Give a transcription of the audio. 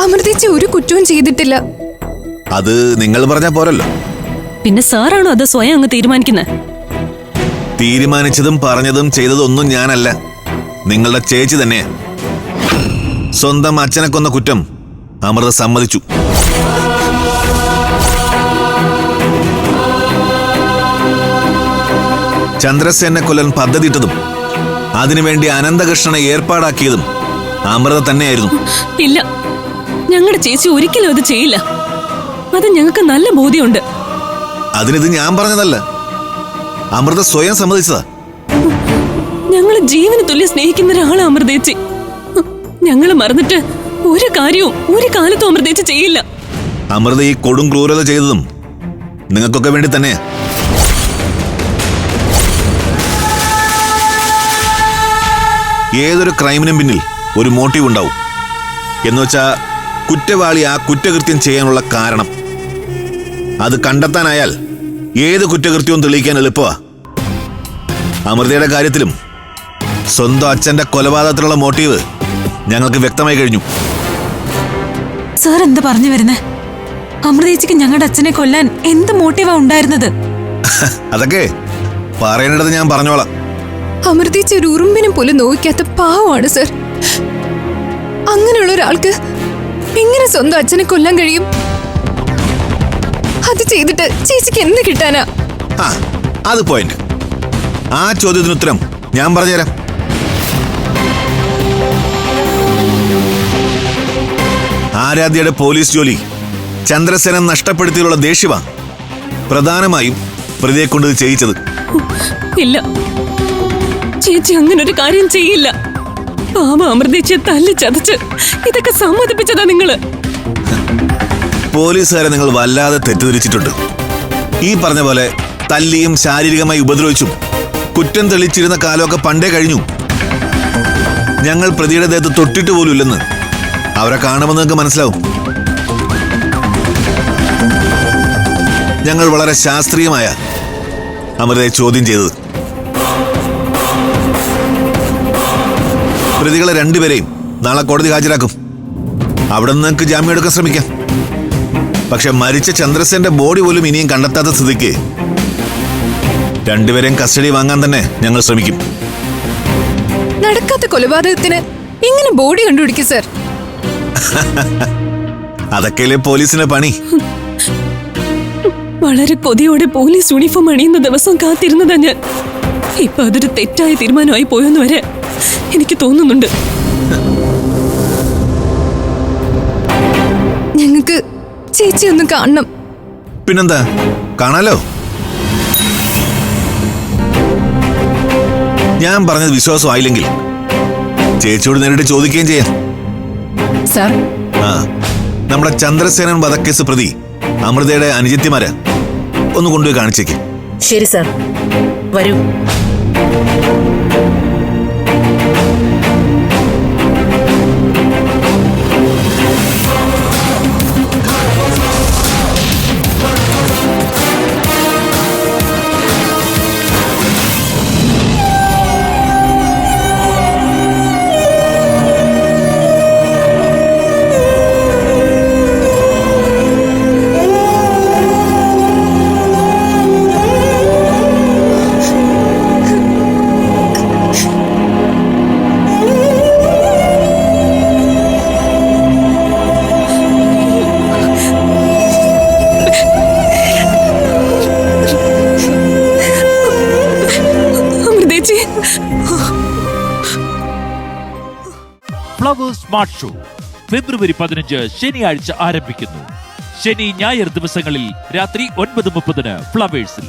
അമൃതേച്ചി ഒരു കുറ്റവും ചെയ്തിട്ടില്ല. അത് നിങ്ങൾ പറഞ്ഞാ പോരല്ലോ. പിന്നെ സാറാണോ അത് സ്വയം അങ്ങ് തീരുമാനിക്കുന്നത്? തീരുമാനിച്ചതും പറഞ്ഞതും ചെയ്തതും ഒന്നും ഞാനല്ല, നിങ്ങളുടെ ചേച്ചി തന്നെ. സ്വന്തം അച്ഛനെ കൊന്ന കുറ്റം അമൃത സമ്മതിച്ചു. ചന്ദ്രസേനെ കൊല്ലാൻ പദ്ധതിയിട്ടതും അതിനുവേണ്ടി അനന്തകൃഷ്ണനെ ഏർപ്പാടാക്കിയതും അമൃത തന്നെയായിരുന്നു. ഇല്ല, ഞങ്ങളുടെ ചേച്ചി ഒരിക്കലും അത് ചെയ്യില്ല. അത് ഞങ്ങൾക്ക് നല്ല ബോധ്യമുണ്ട്. അതിനിത് ഞാൻ പറഞ്ഞതല്ല, അമൃത സ്വയം സമ്മതിച്ചതാ. ഞങ്ങള് ജീവന് തുല്യം സ്നേഹിക്കുന്ന ഒരാളാണ് അമൃതേച്ചി. ഞങ്ങള് മറന്നിട്ട് ഒരു കാര്യവും ഒരു കാലത്തും അമൃതേച്ചി ചെയ്യില്ല. അമൃത ഈ കൊടും ക്രൂരത ചെയ്തതും നിങ്ങൾക്കൊക്കെ വേണ്ടി തന്നെയാ. ഏതൊരു ക്രൈമിനും പിന്നിൽ ഒരു മോട്ടീവ് ഉണ്ടാവും. എന്നുവെച്ചാ കുറ്റവാളി ആ കുറ്റകൃത്യം ചെയ്യാനുള്ള കാരണം. അത് കണ്ടെത്താനായാൽ ഏത് കുറ്റകൃത്യവും തെളിയിക്കാൻ എളുപ്പമാ. അമൃതയുടെ കാര്യത്തിലും സ്വന്തം അച്ഛന്റെ കൊലപാതകത്തിലുള്ള മോട്ടീവ് ഞങ്ങൾക്ക് വ്യക്തമായി കഴിഞ്ഞു. സാർ എന്താ പറഞ്ഞു വരുന്നേ? അമൃതേച്ചിക്ക് ഞങ്ങളുടെ അച്ഛനെ കൊല്ലാൻ എന്ത് മോട്ടീവാ ഉണ്ടായിരുന്നത്? അതൊക്കെ പറയേണ്ടത് ഞാൻ പറഞ്ഞോളാം. അമൃതേച്ചി ഒരു ഉറുമ്പിനും പോലും നോവിക്കാത്ത പാവമാണ് സർ. അങ്ങനെയുള്ള ഒരാൾക്ക് എങ്ങനെ സ്വന്തം അച്ഛനെ കൊല്ലാൻ കഴിയും? അത് ചെയ്തിട്ട് ചേച്ചിക്ക് എന്ത് കിട്ടാനാ? അത് പോയിന്റ്. ആ ചോദ്യത്തിന് ഉത്തരം ഞാൻ പറഞ്ഞുതരാം. ആരാധ്യയുടെ പോലീസ് ജോലി ചന്ദ്രസേന നഷ്ടപ്പെടുത്തിയുള്ള ദേഷ്യമാ പ്രധാനമായും പ്രതിയെ കൊണ്ട് ചെയ്യിച്ചത്. ഇല്ല, ചേച്ചി അങ്ങനെ ഒരു കാര്യം ചെയ്യില്ല. പാവ അമൃതേച്ചിയെ തല്ലി ചതച്ച് ഇതൊക്കെ സമ്മതിപ്പിച്ചതാ നിങ്ങള്. പോലീസുകാരെ നിങ്ങൾ വല്ലാതെ തെറ്റിദ്ധരിച്ചിട്ടുണ്ട്. ഈ പറഞ്ഞ പോലെ തല്ലിയും ശാരീരികമായി ഉപദ്രവിച്ചും കുറ്റം തെളിച്ചിരുന്ന കാലമൊക്കെ പണ്ടേ കഴിഞ്ഞു. ഞങ്ങൾ പ്രതിയുടെ ദേഹത്ത് തൊട്ടിട്ട് പോലും ഇല്ലെന്ന് അവരെ കാണുമെന്ന് നിങ്ങൾക്ക് മനസ്സിലാവും. ഞങ്ങൾ വളരെ ശാസ്ത്രീയമായ അമൃതയെ ചോദ്യം ചെയ്തത്. പ്രതികളെ രണ്ടുപേരെയും നാളെ കോടതി ഹാജരാക്കും. അവിടെ നിന്ന് നിങ്ങൾക്ക് ജാമ്യം എടുക്കാൻ ശ്രമിക്കാം. പക്ഷെ മരിച്ച ചന്ദ്രസേന്റെ ബോഡി പോലും ഇനിയും കണ്ടെത്താത്ത സ്ഥിതിക്ക് രണ്ടുപേരെയും കസ്റ്റഡി വാങ്ങാൻ തന്നെ ഞങ്ങൾ ശ്രമിക്കും. നടക്കാത്ത കൊലപാതകത്തിന് എങ്ങനെ ബോഡി കണ്ടുപിടിക്കും സർ? അതൊക്കെയല്ലേ പോലീസിന്റെ പണി. വളരെ കൊതിയോടെ പോലീസ് യൂണിഫോം അണിയുന്ന ദിവസം കാത്തിരുന്നതാ ഞാൻ. ഇപ്പൊ അതൊരു തെറ്റായ തീരുമാനമായി പോയെന്ന് വരെ എനിക്ക് തോന്നുന്നുണ്ട്. ഞങ്ങൾക്ക് ചേച്ചി ഒന്ന് കാണണം. പിന്നെന്താ, കാണാലോ. ഞാൻ പറഞ്ഞത് വിശ്വാസമായില്ലെങ്കിൽ ചേച്ചിയോട് നേരിട്ട് ചോദിക്കുകയും ചെയ്യാം. സാർ, നമ്മുടെ ചന്ദ്രസേനൻ വധക്കേസ് പ്രതി അമൃതയുടെ അനുജത്തിമാരാ. ഒന്ന് കൊണ്ടുപോയി കാണിച്ചേക്ക്. ശരി സാർ, വരൂ. ഫ്ലവേഴ്സ് സ്മാർട്ട് ഷോ ഫെബ്രുവരി 15 ശനിയാഴ്ച ആരംഭിക്കുന്നു. ശനി ഞായർ ദിവസങ്ങളിൽ രാത്രി 9:30 ഫ്ലവേഴ്സിൽ.